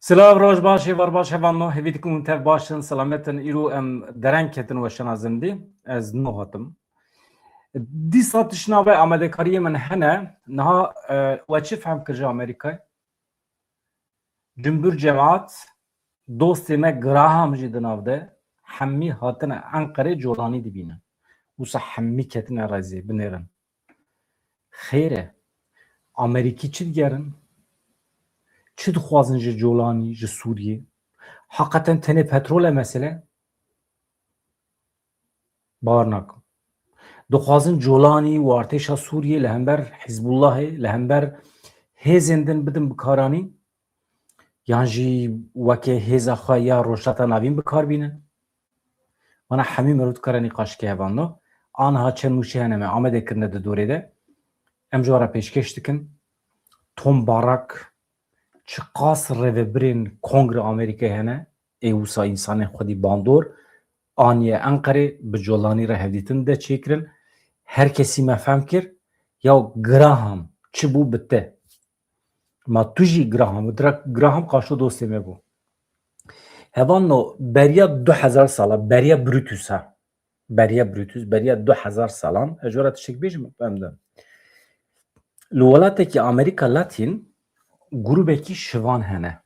سلام روز باشه ور باشه وانو هویتکم تف باشن سلامتن ایرو ام درنگ کتن و شنازندی از نو هاتم دی ساتش نوه آمده کاری من هنه نها و چی فهم کرده آمریکا جنبور جماعت دوستی ما گراهم جدی نافده همی هاتن انقره جولانی دی بینن وسا همی کتن رازی بنیرن خیره آمریکی چی دیگرن چی دخوازن جه جولانی جه سوریه حقیقتا تنه پترول مسئله باور نکن دخوازن جولانی و ارتش سوریه لهمبر حزب الله لهمبر هزندن بدن بکارانی یعنی جی وکه هزا خواهی روشتا نوین بکار بینن وانا همی مرود کرانی قاشکه هوانو آنها چند موشی هنمه آمده کرنه ده دوره ده امجوارا پیشکش دکن توم باراک چه قاصر رو برین کنگره آمریکا هنه ایوسا انسان خودی باندور آنیه انقره به جولانی را هفدیتن ده چه کرن هر کسی مفهم کرد یا گراهم چه بو بته ما توجی گراهم گراهم قاشو دوستی می بو هوانو بریا 2000 ساله بریا بروتوس ها بریا 2000 سالان اجورا تشک بیجم بمدن لولاته که امریکا لاتین گروبکی شوان هنه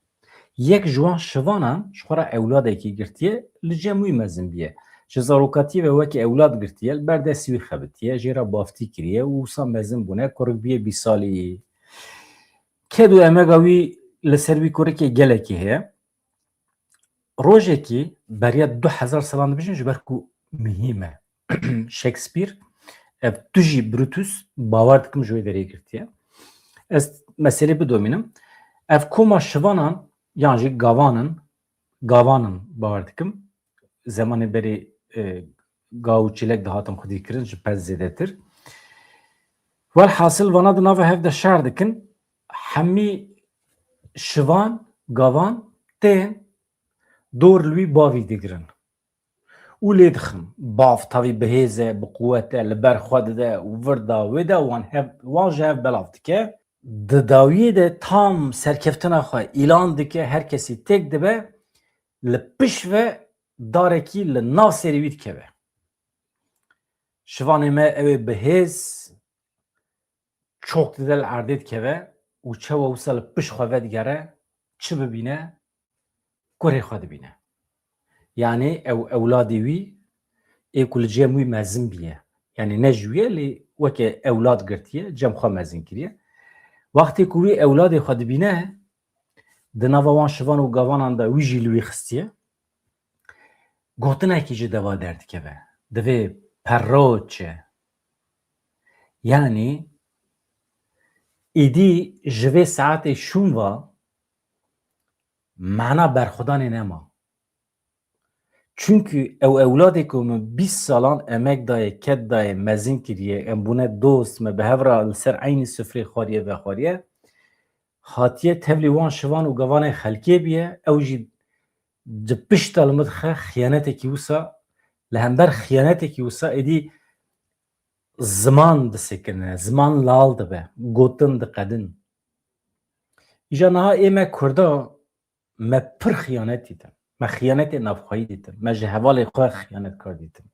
یک جوان شوانا شخورا اولاده کی گرتیه لجموی مزن بیه جزاروکاتی و وکی اولاد گرتیه برده سوی خبتیه جیرا بافتی کریه و سا مزن بونه کرک بیه 20 سالی کدو امگاوی لسروی کرکی گله کی هه روژه کی بریا 2000 سالان بجن جبرکو مهمه شکسپیر اف توجی بروتوس باور دکم جوی داری گرتیه از مسئله بدومینم اف کوما شوانان yani gavanın باور دکم زمان بری گاوچیلک دهاتم خودی کرن جو پس زیدتر والحاصل وانا دو ناوه هفده شهر دکن همی شوان گاوان تین دور لوی باوی دیگرن او لیدخم باف تاوی بهیزه بقوته لبر خود ده و وردا ویده وان جه بلاف دکه داویه ده tam serkeftena xwe ilan dike her kesî tek dibe li piş ve darekî li nav serî wî dikeve. Şivanê me ew ê bihêz çok dide li erdê dikeve û çawa wisa li piş xwe vedigere çi bibîne kurê xwe dibîne. Yani ew ewladê wî ê ku li cem wî mezin bîye. Yani ne ji wî ye lê weke ewlad girtiye cem xwe mezin kiriye. وقتی که وی اولاد خود بینه دناوان شوان و گاوانان دا وی جلوی خستیه گوتنه کی جدوا درد که به دوی پروچه یعنی ایدی جوی ساعت شونوا معنا برخودان نما چونکه او اولادی که من 20 سالان امک دای کد دای مزین کریه ام بونه دوست ما به هفرا لسر عین سفری خاریه و خاریه هاتیه تبلی وان شوان و گوان خلکیه بیه او جی جبشت المدخه خیانته کی وسا لهمبر خیانته کی وسا ایدی زمان دسکنه زمان لال دبه گوتن دقدن ایجا نها ایمه کرده ما پر خیانت دیدم ما خیانت نفخایی دیدم ما جهوال خواه خیانت کار دیدم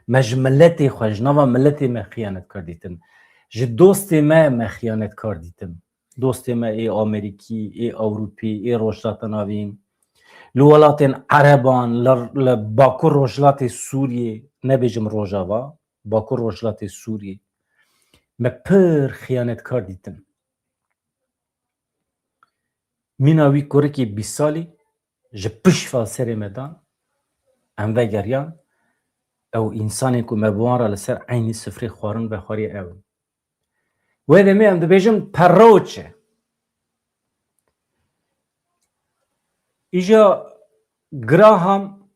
ما جملتی خواه جناوا ملتی ما خیانت کار دیدم جه دوستی ما خیانت کار دیدم دوستی ما ای آمریکی ای اوروپی ای روشلات ناوین لولات عربان لباکو روشلات سوریه نبیجم روژاوا باکو روشلات سوریه ما پر خیانت کار دیدم میناوی کوره که 20 سالی جه پش فالسری مدان ام و گریان او انسانی که مبوان را لسر عینی سفری خوارن و خواری اون و دمی ام دو بیجم پروچه ایجا گراهم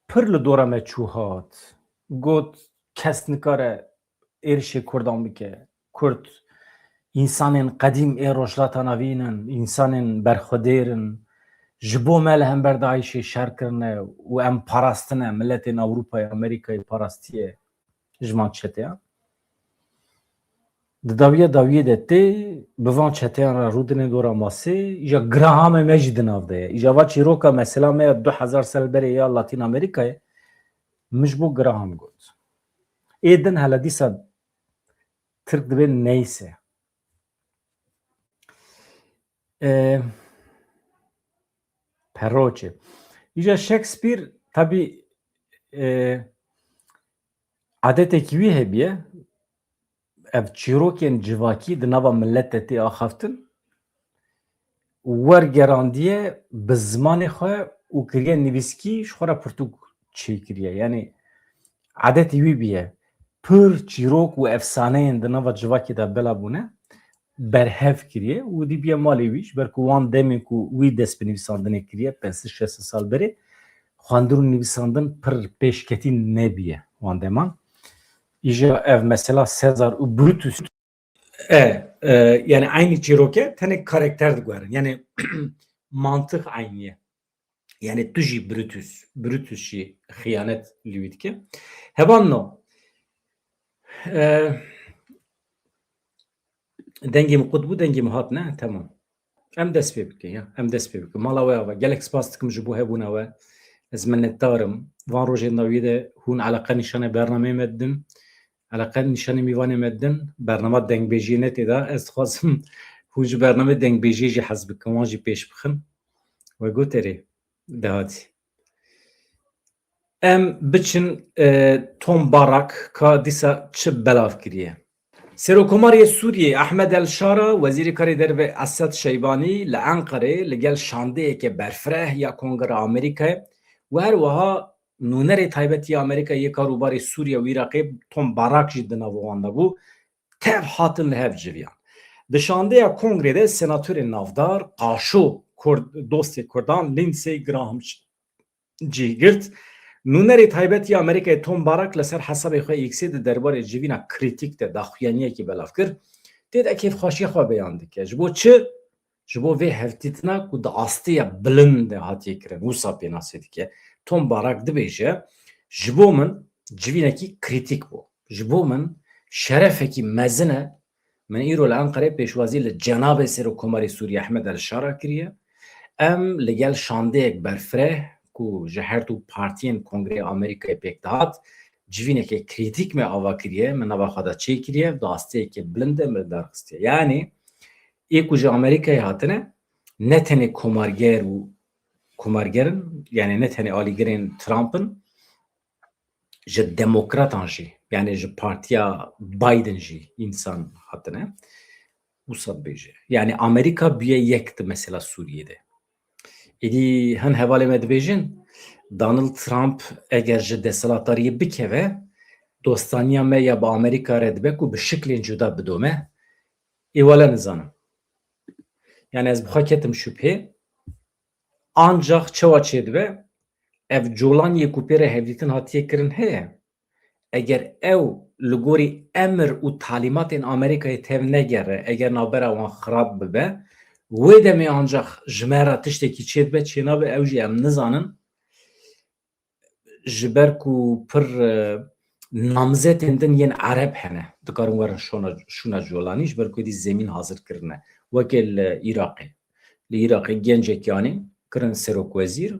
پر لدورا مچوهات گوت کس نکاره ایرش کردان بکه کرد انسان قدیم ای روشلات نوینن انسان برخودیرن جبو مال هم بردایش شر کرنه و ام پاراستنه ملت اروپا امریکای پاراستیه جمان چته daviye de te bivan çeteyan ra rudine dora masê ja Graham me jî di nav de ye. Îja va çîroka mesela me 2000 sal berê ya Latin Amerikayê min ji bo Graham got. Ê din hele dîsa Tirk dibe neyse. Perroçe. İja Shakespeare tabi adeteki wî hebiye ev çîrokên civakî di nava milletê tê axaftin wergerandiye bi zimanê xwe û kiriye nivîskî ji xwe re pirtûk çêkiriye. Yani adetê wî biye pir çîrok û efsaneyên di nava civakê de bela bûne berhev kiriye û dîbiye malê wî ji ber ku wan demê ku wî dest bi nivîsandinê kiriye 50-60 sal berê xwendir û nivîsandin pir pêşketî nebiye wan deman. İja ev mesela Sezar û Brutus yani aynı çîroke tenek karakter diguerin. Yani mantık aynı. Yani tu jî Brutus jî xıyanet li wî dike. Hevan no. Dengê min qut bû, dengê min hat ne? Tamam. Em dest pê bikin ya. Em dest pê bikin. Mala we ava. Gelek spas dikim ji bo hebûna we. Ez minnetdarim. Van rojên dawiyê de hûn eleqa nîşanê bernameyê me didin. Eleqa nîşanê mîvanê me didin. Bernama dengbêjiyê netê da. Ez dixwazim hûn ji bername dengbêjiyê jî hez bikin. Wan jî pêş bixin. We got erê. Dehatî. Em biçin Tom Barak ka dîsa çi belav kiriye. Serokkomarê Sûriyê Ahmed El Şara Wezîrê Karê Derve Esed Şeybanî li Enqerê li gel şandeyeke berfireh ya Kongera Amerîkayê û her wiha nûnerê taybetî Amerîkayê yê karûbarê Sûriya û Iraqê Tom Barak jî di nava wan de bû tev hatin li hev civiyan. Di şandeya Kongrê de senatörê navdar Qaşo dostê Kurdan Lindsey Graham cih girt. Nûnerê taybetî Amerîkayê Tom Barak li ser hesabê xwe X'ê di derbarê civîna krîtîk de daxuyaniyekî belav kir. Tê de kêfxweşiya xwe beyan dike. Ji bo çi? Ji bo vê hevtîtina ku di astiya bilind de hatiye kirin. Wisa pênasê dike. Tom Barak dibêje ji bo min civînekî krîtîk bû. Ji bo min şerefekî mezin e. Min îro li Enqerê pêşwazî li cenabê Serokkomarê Sûriye Ahmed El Şara kiriye. Em li gel şandeyek berfireh ku ji her du partiyên Kongrê Amerîkayê pêk dihat civîneke krîtîk me ava kiriye, min nava xwe de çê kiriye, di astiyekê bilind de me darxistiye. Yani ê ku ji Amerîkayê hatine ne tenê komarger û komargerin, yani ne tenê alîgirên Trump'ın ji demokratan jî, yani ji partiya Biden jî insan hatine wisa dibêje. Yani Amerîka bûye yekti mesela Sûriyeyê. Êdî hin hevalê me dibêjin Donald Trump eger ji desthilatdariyê bikeve dostaniya me ya bi Amerîka re dibe ku bi şiklên cuda bidome ê wele nizanim. Yani ez bixwe ketim şüphê ancak çawa çê dibe ev colaniyê ku pê re hevdîtin hatiye kirin heye eger ew li gorî emir û talîmatên Amerîkayê tev negere eger navbera wan xirab bibe wê demê ancak ji me re tiştekî çê dibe çê nabe ew jî em nizanin ji ber ku pir namzetên din yên Ereb hene dikarin werin şûna colanî ji ber ku êdî zemîn hazir kirine wekê li Iraqê. Li Iraqê gencekî anî kirin serokwezîr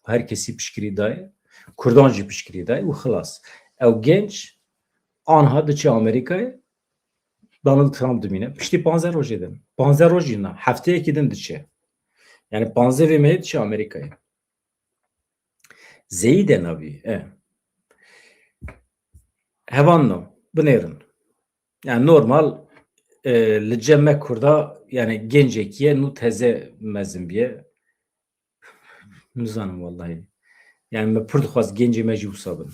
herkesî piştgirî daye Kurdan jî piştgirî daye û xilas. Ew genç anha diçe Amerîkayê Donald Trump dimîne piştî 15 rojê din. 15 roj jî ne hefteyekî din diçe. Yani 15 vê meyê diçe Amerîkayê. Zeyî de navî. Hevan no binêrin. Yani normal li cem Kurda yani gencekiye nû teze mezin biye nizanim vallahi. Yani me pir dixwaz gencê me jî wisa bin.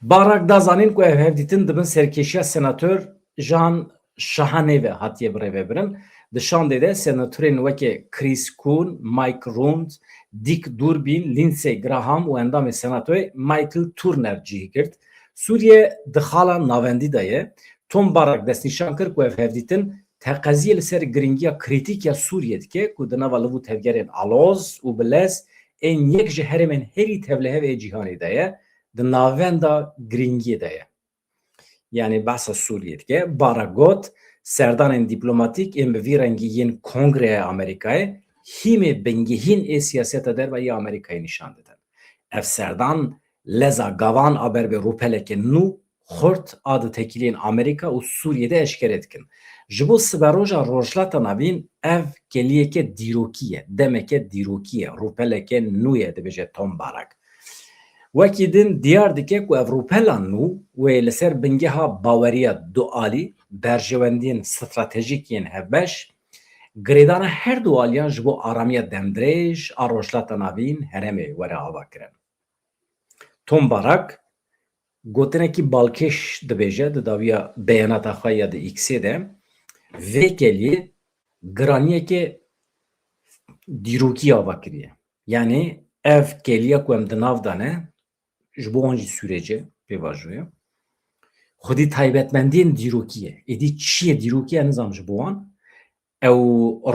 Barak da zanîn ku ev hevdîtin dibin serkêşiya senatör Jan Shahanê ve hatiye birêvebirin. Di şandê de senatörên wekê Chris Coons, Mike Rounds, Dick Durbin, Lindsey Graham û endamê senatoyê Michael Turner cih girt. Sûriye di xala navendî de ye. Tom Barak destnîşan kir ku ev hevdîtin teqeziyê li ser giringiya krîtîk ya Sûriye dike ku di nava li vû tevgerên Aloz û Bilez ên yek ji herêmên herî tevlihevê cîhanê de ye. Di navenda giringiyê de ye. yani bahsa Suriye'de baragot serdanên diplomatik em bi vî rengî yên Kongreya Amerîkayê hîmê bingehîn siyaseta derveyî Amerîkayê nîşan didin. Ev serdan leza gavan a ber bi rûpeleke nû xurt a di tekiliyên Amerîka û Sûriyeyê eşkere dikin. Ji bo siberoja rojhilata navîn ev keliyeke dîrokî ye, demeke dîrokî ye, rûpeleke nû ye dibêje Tom Barak. Wekî din diyar dike ku ev rûpela nû wê li ser bingeha baweriya dualî berjewendiyên stratejîk yên hevbeş girêdana her du aliyan ji bo aramiya demdirêj a rojhilata navîn herêmê were ava kirin. Tom Barak gotinekî balkêş dibêje di dawiya beyanata xwe ya di X'ê de vê keliyê giraniyeke dîrokî ava kiriye. Yani ev keliya ku em di nav da ne ji bo wan jî sürece pêvajoye xwedî taybetmendiyên dîrokî ye. Êdî çi ye dîrokî ya nizam ji bo wan ew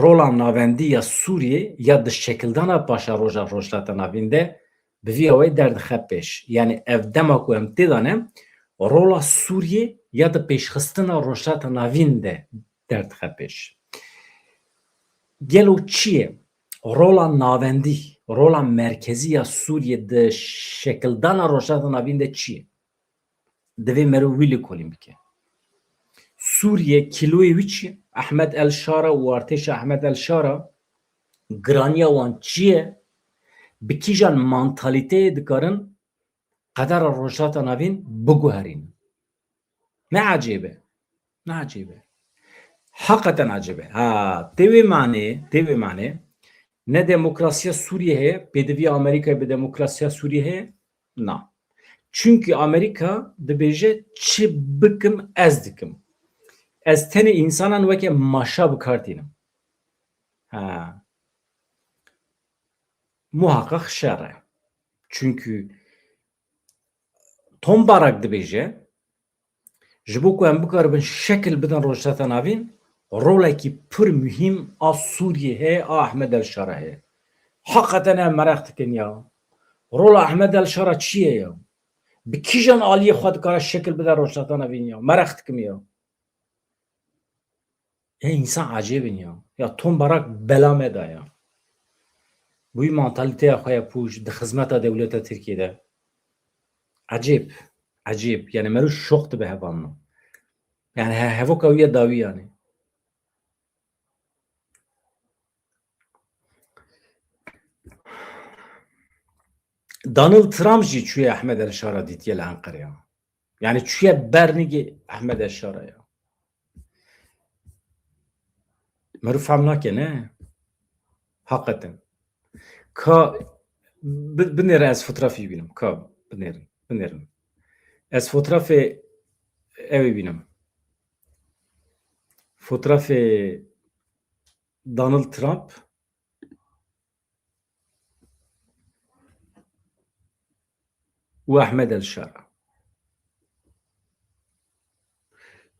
rola navendî ya Sûriyê ya di şekildana paşa roja rojhilata navîn de bi vî awayî derdixe pêş. Yani ev dema ku em tê de ne rola Sûriyê ya di pêşxistina rojhilata navîn de derdixe pêş. Gelo çi ye? Rola navendî, rola merkezî ya Sûriyê di şekildana rojhilata navîn de çi ye? Divê merov wî li kolîn bike. Sûriye kîloyê wî çi ye? Ahmed El Şara û artêşa Ahmed El Şara giraniya wan çi ye? Bi kîjan mantalîteyê dikarin qedera rojhilata navîn biguherînin. Ne acêb e. Ne acêb e. Hakikaten acêb e. Ha, tê wê manê ne demokrasiya Sûriye heye pêdivî Amerîkayê bi demokrasiya Sûriye heye? Na. Çünkü Amerika dibêje çi bikim ez dikim. Ez tenê însanan weke maşa bikartînim. Ha. Muhakkak şer e. Çünkü Tom Barak dibêje ji bo ku em bikaribin şekil bidin rojhilata navîn rolekî pir mühim a Sûriyê heye a Ahmed El Şara heye. Hakikaten em merak dikin ya. Rola Ahmed El Şara çi ye ya? Bi kîjan aliyê xwe dikare şekil bide rojhilata navîn ya? Merak dikim ya. Ya insan acêbin ya. Ya Tom Barak bela me da ya. Bûyî mantalîteya xwe ya pûj di xizmeta dewleta Tirkiyeyê. Acêb. Acêb. Yani merû şoq dibe hevan min. Yani hevoka wî ye dawî yani. Donald Trump jî çûye Ahmed El Şara dîtiye li Enqereya. Yani çûye bernîgê Ahmed El Şara ya. Merû fehm nake ne? Hakikaten. Ka binêre ez fotoğrafî bînim. Ka binêrin. Ez fotoğrafê evê bînim. Fotoğrafê Donald Trump û Ahmed El Şara.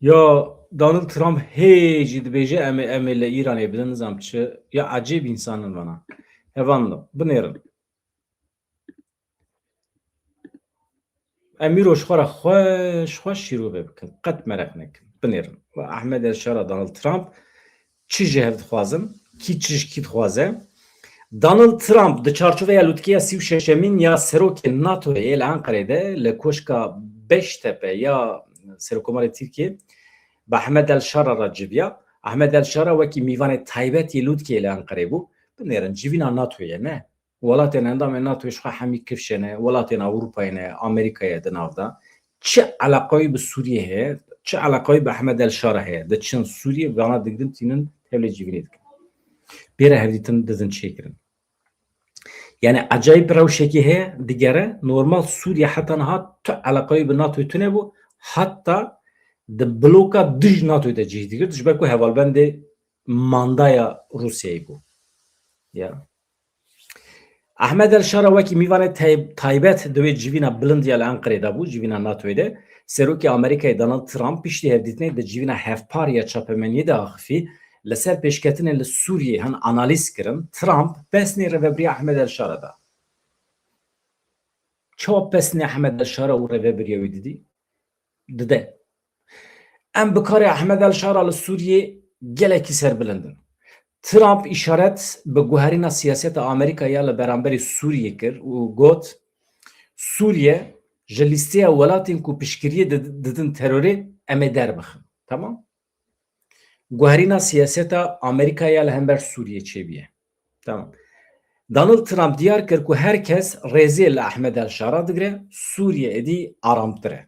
Ya Donald Trump hê jî dibêje em ê li Îranê bidin nizam çi ya acêb însanin vana. Hevan binêrin. Em îro ji xwe re xweş şîrove bikin. Qet merak nekin. Binêrin. Ahmed El Şara Donald Trump çi ji hev dixwazin? Kî çi ji kî dixwaze? Donald Trump di çarçoveya lûtkeya sî û şeşemîn ya serokê NATOyê li Enqereyê li koşka Beştepe ya Serokkomarê Tirkiye bi Ahmed El Şara re civiya. Ahmed El Şara wekî mîvanê taybetî lûtkeyê li Enqereyê bû. Binêrin civîna NATOyê ne? Welatên endamên NATOyê ji xwe hemî kifşê ne, welatên Ewropayê ne, Amerîkayê di nav da. Çi eleqayî bi Sûriyê heye? Çi eleqayî bi Ahmed El Şara heye? Di çin Sûriyê wana digidin tînin tevlî civînê dikin. Bêre hevdîtin dizin çêkirin. Yani acayip rewşekî heye digere normal Sûriye heta niha tu eleqayî bi NATOyê tune bû hatta di bloka dij NATOyê de cih digir ji ber ku hevalbendê mandaya Rusyayê bû. Ya. Ahmed El Şara wekî mîvanê taybet di wê civîna bilind ya li Enqereyê de bû, civîna NATOyê de. Serokê Amerîkayê Donald Trump piştî hevdîtinê di civîna hevpariya çapemeniyê de axivî li ser pêşketinê li Sûriyê hin analîz kirin. Trump pesnê rêveberiya Ahmed El Şara da. Çawa pesnê Ahmed El Şara û rêveberiya wê didî? Dide. em bikarê Ehmed El Şara li Sûriyê gelekî serbilindin. Trump işaret bi guherîna siyaseta Amerîkaya li beramberî Sûriyê kir û got Sûriye ji lîsteya welatên ku piştgiriyê didin terorê em ê derbixin. Tamam? Guherîna siyaseta Amerîkaya li hember Sûriyê çêbiye. Tamam. Donald Trump diyar kir ku herkes rêzê li Ehmed El Şara digire, Sûriye êdî aramtir e.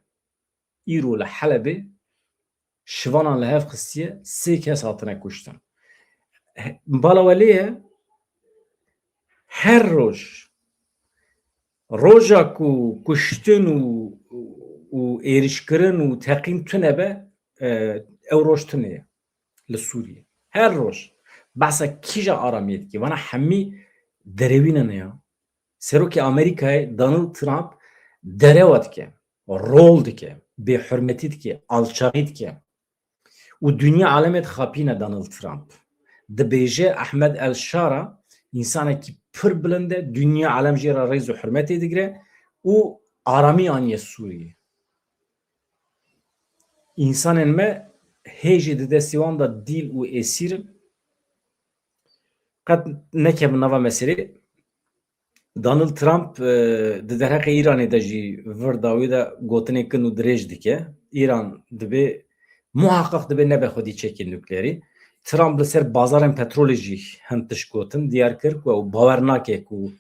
Îro li Helebê şivanan li hev xistiye 3 kes hatine kuştin. Balawelê her roj roja ku kuştin û êrişkirin û teqîn tune be ew roj tune ye li Sûriye. Her roj behsa kîja aramiyê dike. Wana hemî derewînin ya. Serokê Amerîkayê Donald Trump derewa dike, rol dike, bêhurmetî dike, alçaqî dike. û dünya alemê dixapîne Donald Trump. Dibêje Ehmed El Şara însanekî pir bilind e, dünya alem jê re rêz û hurmetê digire û aramî aniye Sûriyê. İnsanên me hêjî di destê wan da dîl û êsîrin qet nekevin nava meselê. Donald Trump di derheqê Îranê de jî vir dawî de gotinê kin û dirêj dike. İran dibe muhakkak dibe nebe xwedî çekî nuklerî. Trump li ser bazarên petrolê jî hin tişt gotin diyar kir ku ew bawer nake ku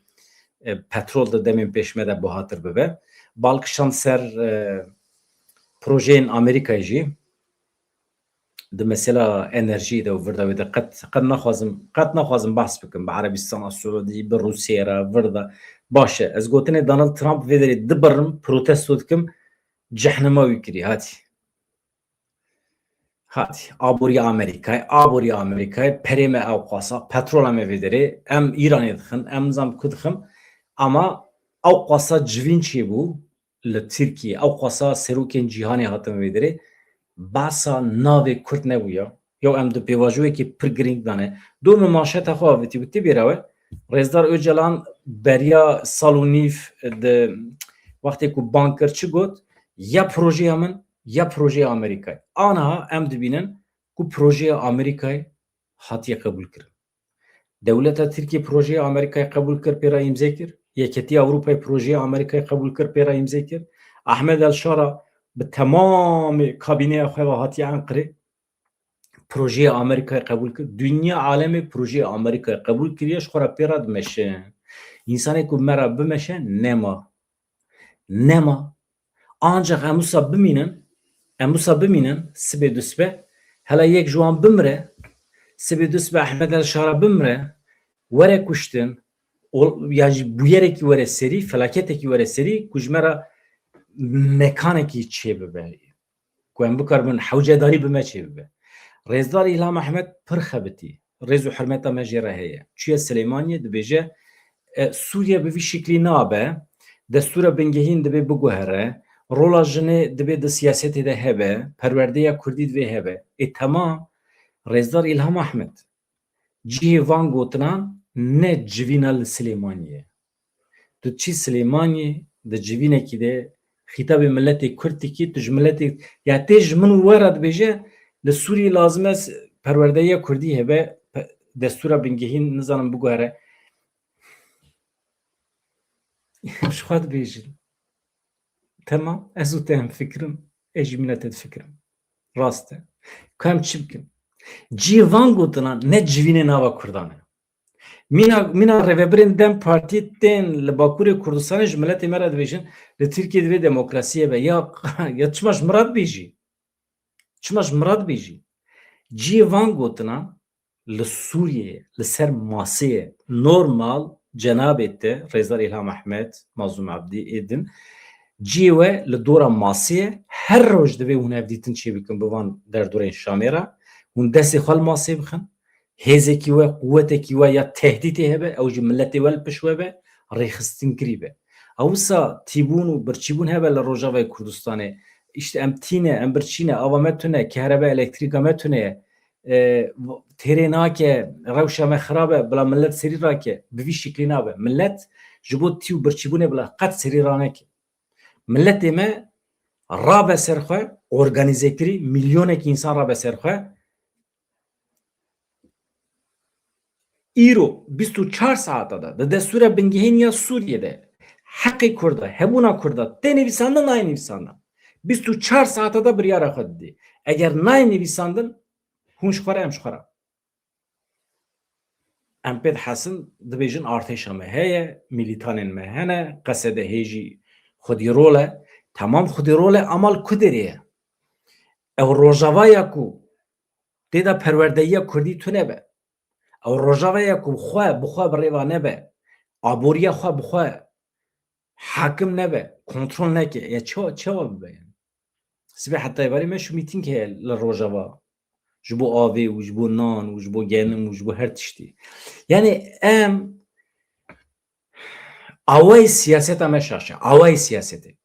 petrol di demên pêşme de buhatir bibe. Balkişan ser projeyên Amerîkayê jî di mesela enerjî de û vir dawî de qet naxwazim behs bikim bi Erebistana Siûdî, bi Rûsyê re vir de baş e. Ez gotinê Donald Trump vê derê dibirim, protesto dikim, cehnima wî kirî hatî. Hatî aboriya Amerîkayê perê me ew xwasa, petrola me vê derê, em Îranê dixin, em nizam ku dixin ama ew xwasa civîn çêbû li Tirkiye, ew xwasa serokên cîhanê hatin vê derê. Bahsa navê Kurd nebûye. Yo em di pêvajiyekî pir giring dane. Du min manşeta xwe avêtî bi tê bêrawe Rêzdar Öcalan beriya sal û nîv di wextê ku bang kir çi got? Ya projeya min ya projeya Amerîkayê. Aniha em dibînin ku projeya Amerîkayê hatiye qebûl kirin. Dewleta Tirkiye projeya Amerîkayê qebûl kir pêra îmzê kir. Yekîtiya Ewropayê projeya Amerîkayê qebûl kir pêra îmzê kir. Ehmed El Şara bi temamê kabîneya xwe ve hatiye Enqerê projeya Amerîkayê qebûl kir. Dünya alemê projeya Amerîkayê qebûl kiriye ji xwe re pêra dimeşin. İnsanê ku me re bimeşe nema. Ancak em wisa bimînin sibê du sibe hela yek ji wan bimire, sibê du sibe Ehmed El Şara bimire, were kuştin, ya jî bûyerekî were serî, felaketekî were serî ku ji me re mekanekî çê bibe. Ku em bikarbin hewcedarî bi me çê bibe. Rêzdar İlham Ehmed pir xebitî. Rêz û hurmeta me jê re heye. Çûye Silêmaniyê dibêje Sûriye bi vî şeklî nabe, destûra bingehîn dibe biguhere, rola jinê dibe di siyasetê de hebe, perwerdeya Kurdî divê hebe. Temam Rêzdar İlham Ehmed cihê van gotinan ne civîna li Silêmaniyê. Tu çî Silêmaniyê di civînekî de xîtabê milletê Kurd dikî, tu ji milletê ya tê ji min û we re dibêje li Sûriyê lazim e perwerdeya Kurdî hebe, destûra bingehîn nizanim biguhere. Ji xwe dibêjin. Tamam, ez û te hem fikirim, ez jî mîna te difikirim. Rast e. Ku em çi bikin? Cihê van gotinan ne civînê nava Kurdan e. Mîna rêveberên Dem Partî tên li Bakurê Kurdistanê ji milletê me re dibêjin li Tirkiye divê demokrasiyê be. Ya çima ji mirad bêjî? Çima ji mirad bêjî? Cihê van gotinan li Sûriyê li ser maseyê normal cenabê te Rêzdar İlham Ehmed, Mazlûm Ebdî êdin cihê we li dora maseyê her roj divê hûn ev dîtin çê bikin bi van derdorên Şamê re hûn destê xwe li masê bixin hêzekî we quwetekî we ya tehdîtê hebe ew jî milletê we li piş we be rêxistinskirî be. Ew wisa tîbûn û birçîbûn hebe li Rojavayê Kurdistanê. İşte em tîne, em birçîne, ava me tune, kehrebe elektrîka me tune ye, têrê nake, rewşa me xirab e, bila millet serî rake, bi vî şeklî nabe. Millet ji bo tî û birçîbûnê bila qet serî raneke. Milletê me rabe ser xwe organize kiri milyonek insan ra beserxwe îro 24 saata da di destûra bingehîniya Sûriyeyê de heqê Kurda, hebûna Kurda tê nivîsandin nayê nivîsandin. 24 saata da biryara xwe didî. Eger nayê nivîsandin hûn ji xwe re em ji xwe re. Em pê dihesin dibêjin artêşa me heye, mîlîtanên me hene, qesede hêjî xwedîrol e. Temam xwedîrol e amal ku derê ye? Ew rojavaya ku tê de perwerdeyiya Kurdî tune be. Ew rojavaya ku xwe bi xwe bi rêva nebe. Aboriya xwe bi xwe hakim nebe. Kontrol neke. Ya çawa bibe yani? Sibê hetayê berê me şu mîtîng heye li Rojava. Ji bo avê û ji bo nan û ji bo genim û ji bo her tiştî. Yani em awayê siyaseta me şaşe. Awayê siyasetê.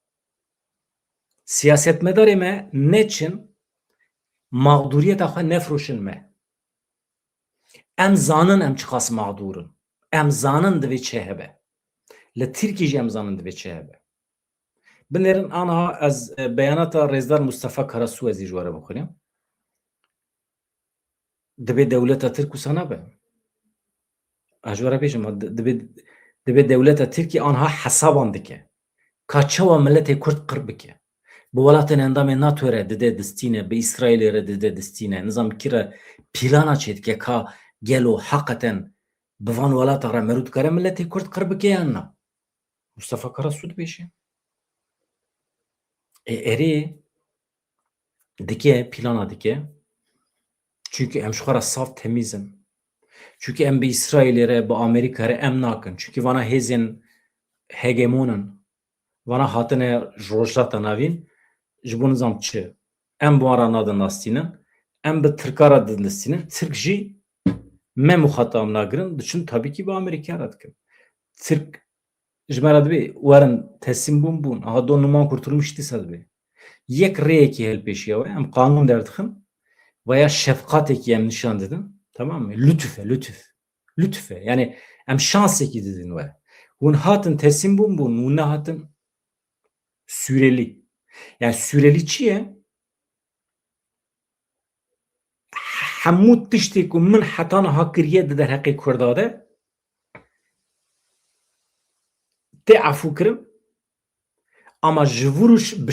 Siyasetmedarê me neçin mağduriyeta xwe nefroşin me. Em zanin em çi qas mağdurin. Em zanin divê çi hebe. Li Tirkî jî em zanin divê çi hebe. Binêrin aniha ez beyanata Rêzdar Mustefa Karasû ezî ji we re bixwînim. Divê dewleta Tirk wisa nabe. Ez ji we re bêjim divê dewleta Tirkî aniha hesaban dike. Ka çawa milletê Kurd qir bike. Bi welatên endamê NATO re dide distîne, bi İsraîlê re dide distîne. Nizam kî re plana çê dike ka gelo heqeten bi van welata re merû dikare milletê Kurd qir bike yan na? Mustefa Karasû dibêje. Erê dike plana dike. Çünkü em ji xwe re saf temîzin. Çünkü em bi İsraîlê re, bi Amerîka re em nakin. Çünkü vana hêzên hegemonin, vana hatine ji rojhilata navîn ji bo nizam çi? Em bi wan re nadin nastînin, em bi Tirka re dinistînin. Tirk jî me muxatab nagirin, diçin tabii ki bi Amerîkaya re dikin. Tirk ji me re dibê werin teslim bûn. Aha do numan kurtulmuş dîsa dibê. Yek rêyekî hilpêşiya we em qanûn derdixin veya şefqatekî em nişan didin. Tamam mı? Lütfe. Yani em şansekî didin we. Hûn hatin teslim bûn, hûn nehatin süreli. Yani süreli çi ye? Hemû tiştê ku min heta niha kiriye di derheqê Kurda de tê efû kirim ama ji vir û bi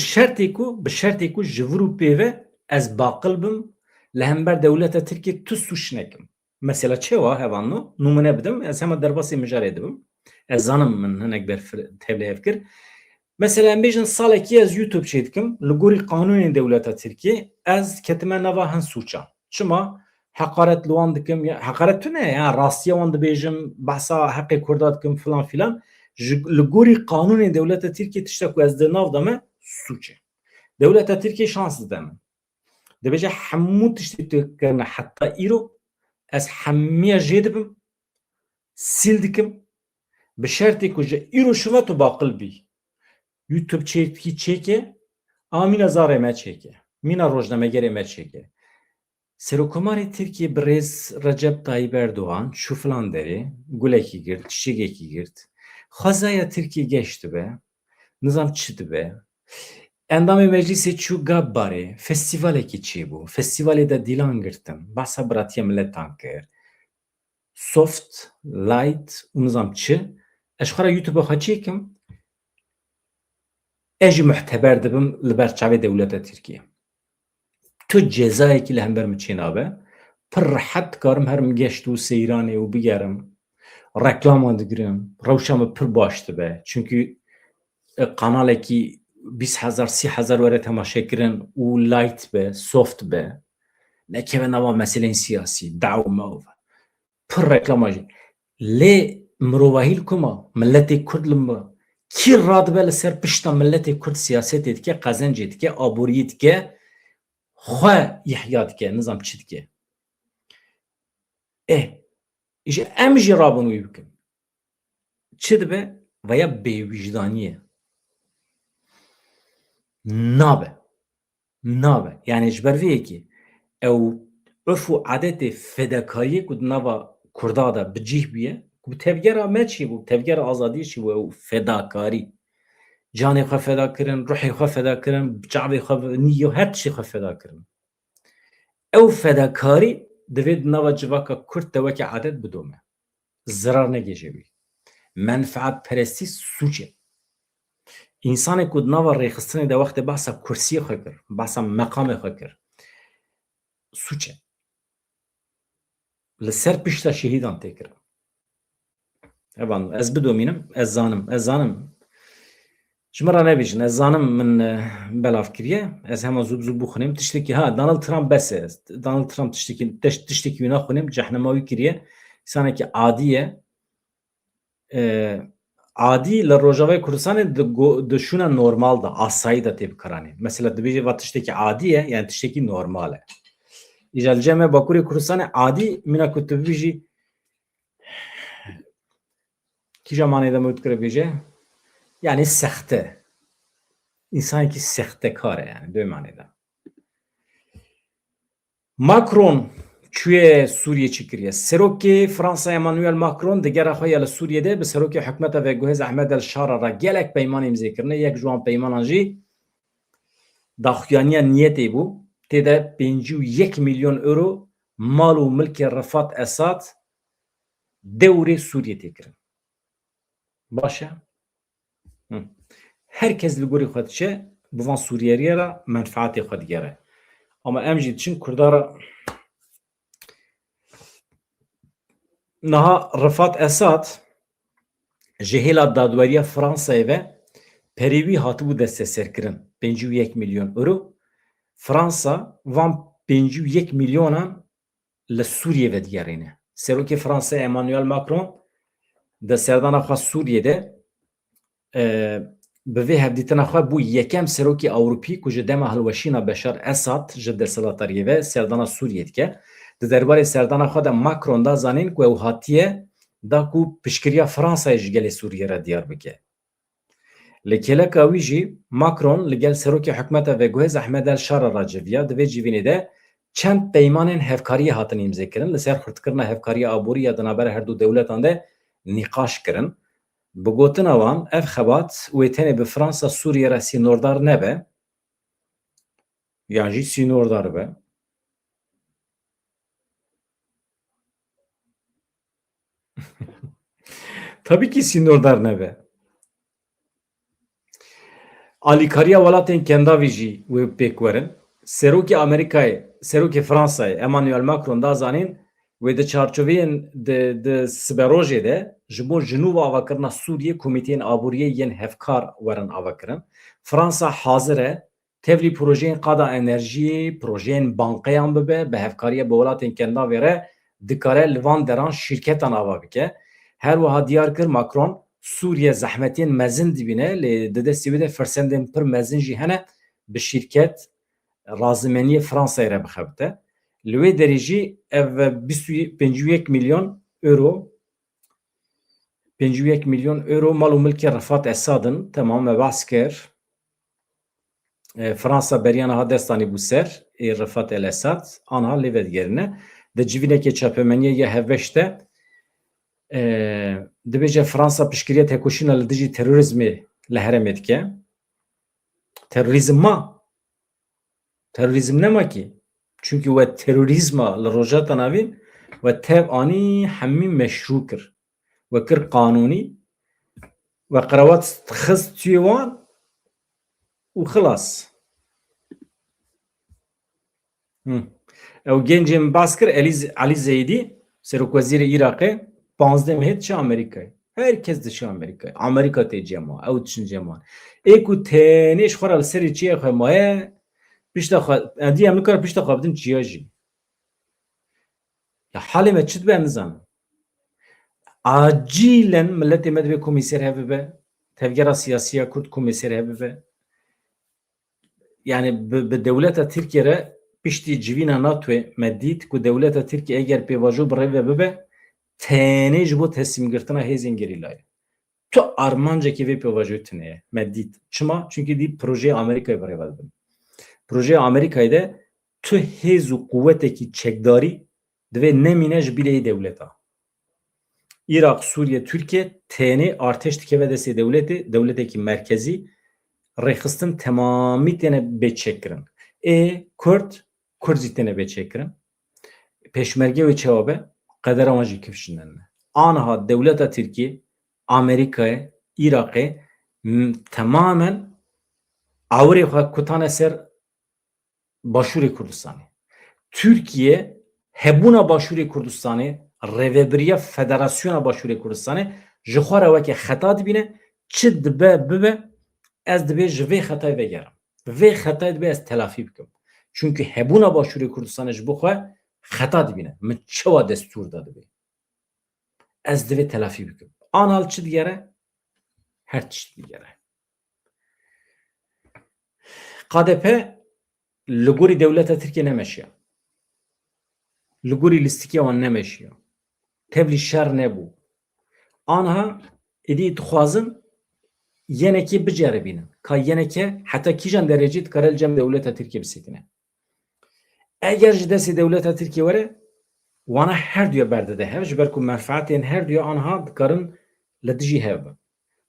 şertê ku ji vir û pêve ez baqil bim li hember dewleta Tirkiye tu suç nekim. Mesela çewa hevanno numune bidim ez hema derbasê mijarê dibim. Ez zanim min hinek tevlî hev kir. Mesela em bêjin salekî ez YouTube çê dikim li gorî qanûnên dewleta Tirkiye ez ketime nava hin sûçan. Çima heqaret li wan dikim ya heqaret tune ya rastiya wan dibêjim behsa heqê Kurda dikim filan filan li gorî qanûnên dewleta Tirkiye tiştek ku ez di nav da me sûç e. Dewleta Tirkiye şans dide min. Dibêje hemû tiştê tu kirine heta îro ez hemiya jê dibim sîl dikim bi şertê ku ji îro şiva tu baqil bî. YouTube çêkî çêke ama mîna zarê me çêke. Mîna rojnamegerê me çêke. Serokkomarê Tirkiye bi rêz Recep Tayyip Erdoğan çû filan derê gulekî girt, çiçekekî girt. Xwezaya Tirkiye geş dibe. Nizam çi dibe? Endamê meclisê çû gab barê festîvalekî çêbû. Festîvalê de dîlan girtin. Behsa biratiya milletan kir. Soft, light û nizam çi? Ez ji xwe re YouTube'a xwe çêkim ez jî muhteber dibim li ber çavê dewleta Tirkiye. Tu cezayekî li hember min çênabe pir rehet dikarim herim geşt û seyranê û bigerim. Reklaman digirim. Rewşa me pir baş dibe. Çünkü kanalekî 20,000 30,000 were temaşe kirin û light be, soft be. Nekeve nava meseleyên siyasî, daw mav. Pir reklama jî. Lê mirovahîl kuma milletê Kurd li me kî radibe li ser pişta milletê Kurd siyasetê dike, qezencê dike, aboriyê dike, xwe ihya dike, nizam çi dike. Îşe em jî rabin wî bikin. Çi dibe? Veya bêwîcdanî ye. Nabe. Yani ji ber vê yekê ew urf û adetê fedakariyê ku di nava Kurda de bicih bûye ku bi tevgera me çîbû, tevgera azadiyê çîbû ew fedakarî. canê xwe feda kirin, ruhê xwe feda kirin, çavê xwe, nîyo her tiştê xwe feda kirin. Ew fedakarî divê di nava civaka Kurd de wekî adet bidome. Zirar negêje wî. Menfaetperestî suç e. İnsanê ku di nava rêxistinê de wextê behsa kursiyê xwe kir, behsa meqamê xwe kir, suç e. Li ser pişta şehîdan tê kirin. Evan ez bidomînim, ez zanim. Ji min re nebêjin, ez zanim min belav kiriye, ez hema zû zû bixwînim. Tiştekî Donald Trump bes e. Donald Trump tiştekî wî naxwînim, cehnema wî kiriye. İnsanekî adî ye. Adî li Rojavayê Kurdistanê di şûna normal da, asayî da tê bikaranîn. Mesela dibêje va tiştekî adî ye, yani tiştekî normal e. Îja li cem Bakurê Kurdistanê adî mîna ku tu bibêjî kîja manê de me wî dikire bêje? Yani sexte. İnsanekî sextekar e yani, dê manê de. Macron çûye Sûriye çi kiriye? Serokê Fransa Emmanuel Macron di gera xwe ya li Sûriyê bi serokê hikûmeta Vegihêz Ehmed el-Şara re gelek peyman imzêkirine. Yek ji wan peymanan jî daxuyaniya niyetê bû. Tê de 51 milyon euro mal û milkê Rifat Esad dewrê Sûriyê tê kirin. Baş e? Herkes li gorî xwe diçe bi van Sûriyeriyê re menfaetê xwe digere. Ama em jî diçin Kurdara niha Rifat Esad ji hêla dadweriya Fransayê ve perî wî hatibû desteserkirin 51 milyon euro. Fransa van 51 milyonan li Sûriyê ve digerîne. Serokê Fransayê Emmanuel Macron di serdana xwe Sûriyê bi vê hevdîtina xwe bû yekem serokê Ewropî ku ji dema hilweşîna Beşar Esad ji desthilatdariyê ve serdana Sûriyê dike. Di derbarê serdana xwe de Macron da zanîn ku ew hatiye da ku piştgiriya Fransayê ji gelê Sûriyê re diyar bike. Li kêleka wî jî Macron li gel serokê hikûmeta Vegihêz Ehmed el-Şara re civiya. Di vê civînê de çend peymanên hevkariyê hatin îmzêkirin li ser xurtkirina hevkariya aborî ya di navbera her du dewletan de nîqaş kirin. Bi gotina wan ev xebat wê tenê bi Fransa Sûriyê re sînordar nebe, yan jî sînordar be. Tabii ki sînordar nebe. Alîkariya welatên kendavî jî wê pêk werin. Serokê Amerîkayê, serokê Fransayê Emmanuel Macron da zanîn wê di çarçoveyên di siberojê de ji bo jinûva avakirina Sûriyê komîteyên aboriyê yên hevkar werin avakirin. Fransa hazir e tevlî projeyên qada enerjiyê, projeyên banqeyan bibe, bi hevkariya bi welatên kendavê re dikare li van deran şîrketan ava bike. Her wiha diyar kir Macron Sûriye zehmetên mezin dibîne lê di destê wê de firsendên pir mezin jî hene bi şîrket razîmeniyê Fransayê re bixebite. Li wê derê jî ev 51 milyon euro 51 milyon euro mal û milkê Rifat Esadin temam me behs kir. Fransa beriya niha destanî bû ser ê Rifat el Esad aniha lê vedigerine. Di civînekê çapemeniyê ya hevbeş de dibêje Fransa piştgiriya têkoşîna li dijî terorîzmê li herêmê dike. Terorîzm ma. Terorîzm nema ki. Çünkü we terorîzma li rojata navîn we tev anî hemî meşrû kir. We kir qanûnî we qerawat xist tûyê wan û xilas. Ew gencên min bas kir Elî Zeydî Serokwezîrê Iraqê 15 mehê diçe Amerîkayê. Herkes diçe Amerîkayê. Amerîka tê cema. Ew diçin cema. Ê ku tenê ji xwe re li serê çiyê xwe maye pişta xwe endî em nikare pişta xwe bidin çiya jî. Ya halê me çi dibe nizanim. Acîlen milletê me dibe komîser hebibe. Tevgera siyasiya Kurd komîser hebibe. Yani bi dewleta Tirkiye re piştî civîna NATOyê me dît ku dewleta Tirkiye eger pêvajo bi rêve bibe tenê ji bo teslîmgirtina hêzên gerîlayê. Tu armancekî vê pêvajoyê tune ye. Me dît. Çima? Çünkü dît projeyê Amerîkayê bi rêve dibin. Projeyê Amerîkayê de tu hêz û quwetekî çekdarî divê nemîne ji bîreyê dewleta. Iraq, Sûriye, Türkiye tenê artêş dikeve destê dewletê, dewletekî merkezî rexistin tamamı tane beçekirin. Kürt tane beçekirin. Peşmerge ve çevabe kadar amacı kifşinden. Anha devleta Türkiye, Amerika'ya, Irak'a tamamen Avrupa kutan eser Başuri Kurdistan'ı. Türkiye hebuna Başuri Kurdistan'ı Reveberiya Federasyona Başuri Kurdistan'ı jixwara weke xeta dibine çi dibe bibe ez dibe ji vê xetayê vegerim. Vê xetayê dibe ez telafî bikim. Çünkü hebuna Başuri Kurdistan'ı ji bo xwe xeta dibine. Min çawa destûr da dibe. Ez dibe telafî bikim. Anal çi digere? Her tişt digere. KDP li gorî devleta Tirkiye nemeşiya. Li gorî lîstikê wan nemeşiya. Tevlî şer nebû. Anha êdî dixwazin yenekê biceribînin. Ka yeneke heta kîjan derecî dikare li cem devleta Tirkiye bisekine. Eger ji destê devleta Tirkiye were wana her duya berdide hev ji ber ku menfaetên her duya anha dikarin li dijî hev bin.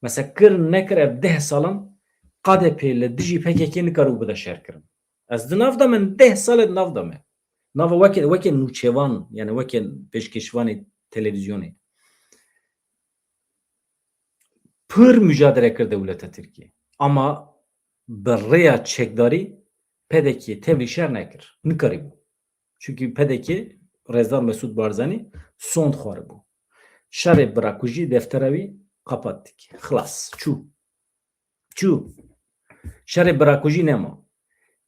Mesela kir nekir ev 10 salan KDP li dijî PKK nikarû bide şerkirin. Ez di nav da min 10 sal di nav da me. Nava weke nûçevan yani weke pêşkeşvanê televizyonê. Pır mücadele kir devleta Tirkiye. Ama bi rêya çekdarî PDK tevlî şer nekir. Nikarîbû. Çünkü PDK Rezdar Mesut Barzanî son dixwaribû. Şerê bira ku jî deftera wî qapatdik. Xlas. Çû. Şerê bira ku jî nema.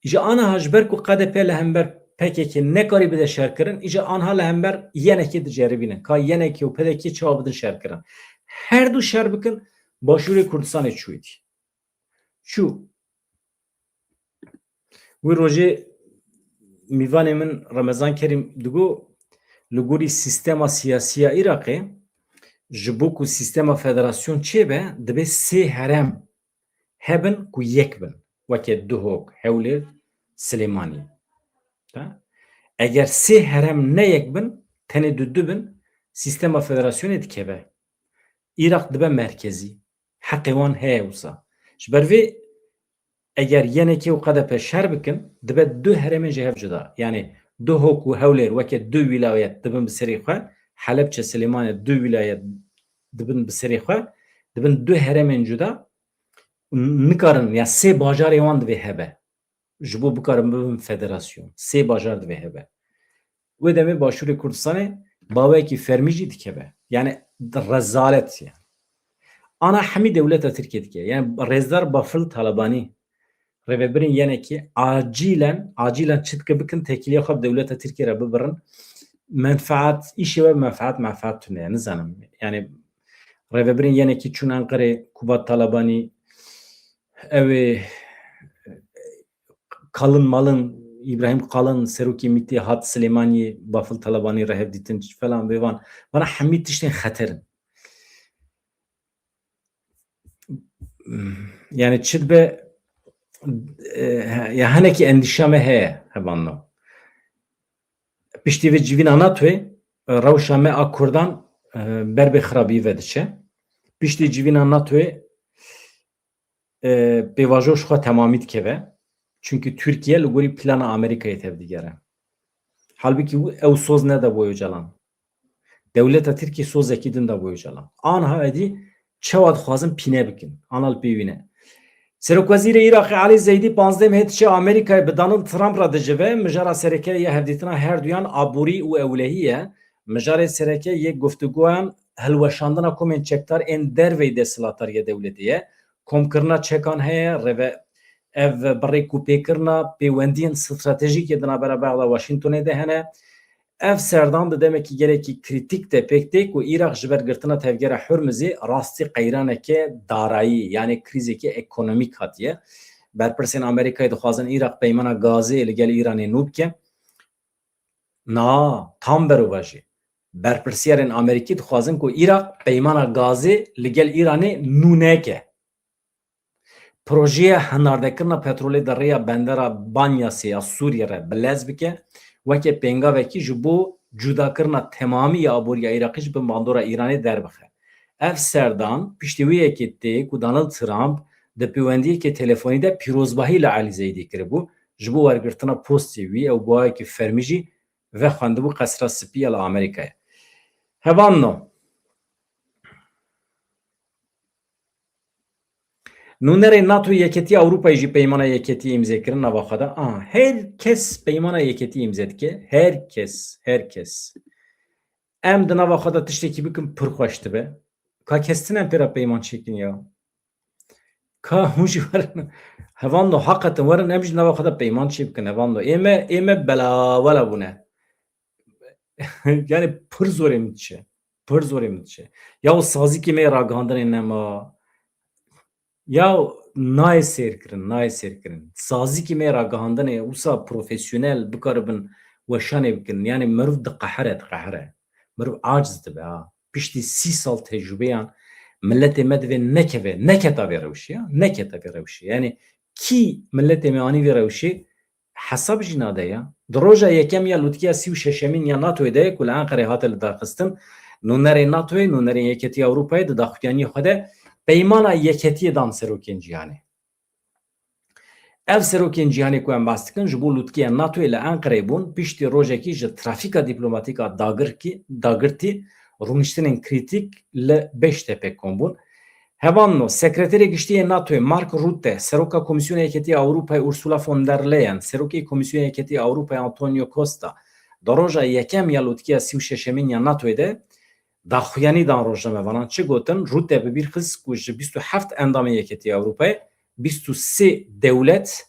Ji aniha ji ber ku KDP li hember PKK nekarî bide şerkirin, îja anha li hember yenekê diceribînin. Ka yenekê û PDK çawa bidin şerkirin. Her du şer bikin Başûrê Kurdistanê çûyî. Çû. Wî rojê mîvanê min Remezan Kerîm digo li gorî sîstema siyasî ya Iraqê ji bo ku sîstema federasyon çêbe dibe sê herem hebin ku yek bin. Weke Duhok, Hewlêr, Silêmanî. Eger sê herem ne yek bin, tenê du bin, sîstema federasyonê dikeve. Iraq dibe merkezî. Heqê wan heye wisa. Ji ber vê eger yenekê û KDP şer bikin, dibe du heremên ji hev cuda. Yani Duhok û Hewlêr weke du wilayet dibin bi serê xwe, Helepçe, Silêmanê du wilayet dibin bi serê xwe, dibin du heremên cuda. Nikarin ya sê bajarê wan divê hebe. Ji bo bikarin bibin federasyon. Sê bajar divê hebe. Wê demê Başûrê Kurdistanê bawekî fermî jî dikeve. Yani rezalet yani. Ana hemî devleta Tirkiye dike. Yani Rezdar Bafıl Talibanî rêveberên yenekî acilen çi dike bikin tekiliya xwe devleta Tirkiye re bibirin. Menfaat îşê we menfaat tune nizanim. Yani rêveberên yenekî çûn Enqerê Kubat Talibanî ew Kalın malın İbrahim Kalın Serokê Mîtê hat Silêmaniyê Bafıl Talibanî re hev dîtin falan vê wan. Wana hemî tiştên xeterin. Yani çi dibe ya hinekî endîşa me heye hevanno. Piştî vê civîna NATOyê rewşa me a Kurdan ber bê xirabiyî ve diçe. Piştî civîna NATOyê pêvajoş xwe temamî dikeve. Çünkü Türkiye li gorî plana Amerikayê tevdigere. Halbuki ew soz neda boyo calan. Devleta Tirkiye sozekî din da boyo calan. Anha edî çawa dixwazin pîne bikin. Anal pêwîne. Serokwezîrê Iraqê Elî Zeydî 15 hêtişê Amerîkayê bi Donald Trump re dicive mijara sereke ya hevdîtina her duyan aborî û ewlehî ye. Mijarê sereke yê guftiguyan hilweşandina komên çekdar ên derveyê desthilatariya dewletê ye. Komkirina çekan heye reve ev birê ku pêkirina pêwendiyên stratejîkê di navbera Bexda Washingtonê de hene. Ev serdan di demekî gelekî krîtîk de pêk tê ku Iraq ji ber girtina tevgera Hurmuzê rastî qeyraneke darayî yani krîzekî ekonomîk hatiye. Berpirsên Amerîkayê dixwazin Iraq peymana gazê li gel Îranê nû bike. Na tam berûva jî. Berpirsyarên Amerîkî dixwazin ku Iraq peymana gazê li gel Îranê nû neke. Projeya hinardekirina petrolê di rêya bendera Banyasê ya Sûriye re bilez bike. Weke pêngavekî ji bo cudakirina temamî ya aboriya Iraqî ji bi bandora Îranê derbixe. Ev serdan piştî wê yekê tê ku Donald Trump د پیوندی کې تلفونی ده پیروزباهی له علی زیدی کړ بو جبو ورګرتنه پوسټ وی او بوای کې فرمیجی و خواندبو قصر سپی ال امریکا هوانو نونر ناتو یکتی اروپا جی پیمانه یکتی امضا کردن نواخدا هر کس پیمانه یکتی امضا که هر کس ام د نواخدا تشتکی بکن پرخوشته به کا کستن پرا پیمان چکین یا کا هوش ورن هوان نو حقت ورن امج نواخدا پیمان چی بکن هوان نو ایمه بلا ولا بونه yani pır zor emitçe. Pır zor emitçe. Ya o sazı kime ragahandan enema ya nay serkirin. Sazı kime ragahandan e usa profesyonel bikaribin weşan ebikin. Yani merv de qahare. Merv acizdi be ha. Pişti 30 sal tecrübeyan millete medve neketa verevşi ya. Neketa verevşi. Yani ki millete meani verevşi حساب جناده یا دروژه یکم یا لوتکیا 36 یا ناتو ده کل انقره هات لداخستن نونری ناتو نونری یکتی اروپای ده داخویانی خوده پیمان یکتی دان سروکین جهانی ev serokên cîhanê ku em bas dikin ji bo lûtkiya NATOyê li Enqereyê bûn piştî rojekî ji trafîka dîplomâtîk a dagirtî rûniştinên krîtîk li Beştepe kombûn. Hevanno sekreterê giştiyê NATOyê Mark Rutte, Seroka Komisyona Yeketiya Avrupayê Ursula von der Leyen, Serokê Komisyona Yeketiya Avrupayê Antonio Costa, di roja yekem ya lûtkiya 36 ya NATOyê de daxuyanî dan rojnamevanan çi gotin Rutte bi bîr xist ku ji 27 endamên Yeketiya Avrupayê 23 devlet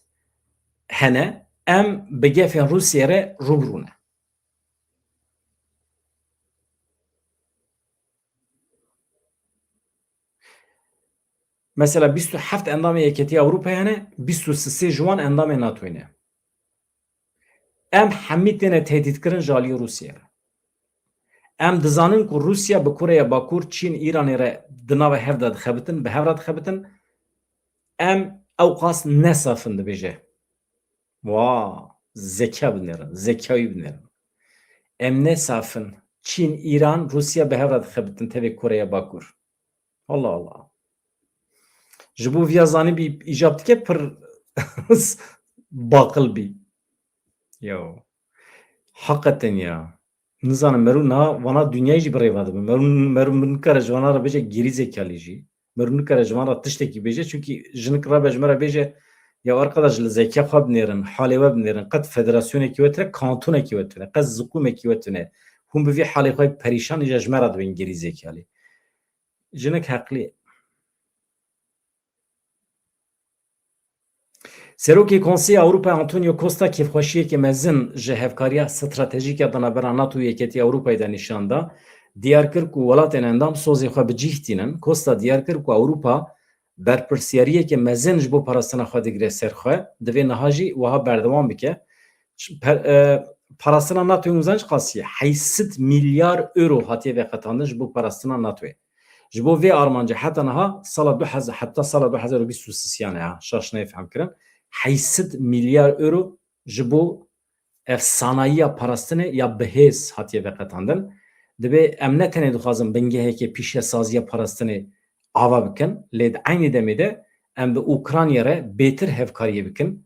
hene em bi gefên Rusyê re rûbirû ne. Mesela 27 endamê Yeketiya Avrupayê hene 23 ji wan endamê NATOyê ne. Em hemî têne tehdîtkirin ji aliyê Rusyê re. Em dizanin ku Rusya bi Koreya Bakur, Çîn, İranê re di nava hev de dixebitin, bi hev re dixebitin. Em ew qas nesafin dibêje. Zeka binêrin, zekayî binêrin. Em nesafin Çîn, İran, Rusya bi hev re dixebitin tevê Koreya Bakur. Allah. Ji bo vîya zanîbî îcab dike pir baqil bî. Yo. Hakikaten ya. Nizanim merû na vana dünyayê jî bi rêva dibin. Merû nikare ji wana re bêje gerî zekalî jî. Merû nikare ji wan re tiştekî bêje çünkü jinik rabe ji me re bêje ya arkadaş li zeka xwe binêrin, halê we binêrin, qet federasyonekî we tune, kantonekî we tune, qet ziqûmekî we tune. Hûn bi vî halê xwe perîşan îje ji me re dibin gerî zekalî. Jinik heqlî. Serokê Konseyê Avrupayê Antonio Costa kêfxweşiyekê mezin ji hevkariya stratejîk ya danabera NATO û Yeketiya Avrupayê de nîşan da. Diyar kir ku welatên endam sozê xwe bi cih tînin. Costa diyar kir ku Ewropa berpirsiyariyekê mezin ji bo parastina xwe digire ser xwe, divê niha jî wiha berdewam bike. Parastina NATOyê wizan çi qasî ye? 8 milyar euro hatiye veqetandin ji bo parastina NATOyê. Ji bo vê armanca heta niha sala 2023 yani ha şaşnayê fehm kirin. 8 milyar euro ji bo ev sanayiya parastinê ya bihêz hatiye veqetandin. Divê em ne tenê dixwazin bingehekê pîşesaziya parastinê ava bikin, lê di aynê demê de em bi Ukrayna re bêtir hevkariyê bikin.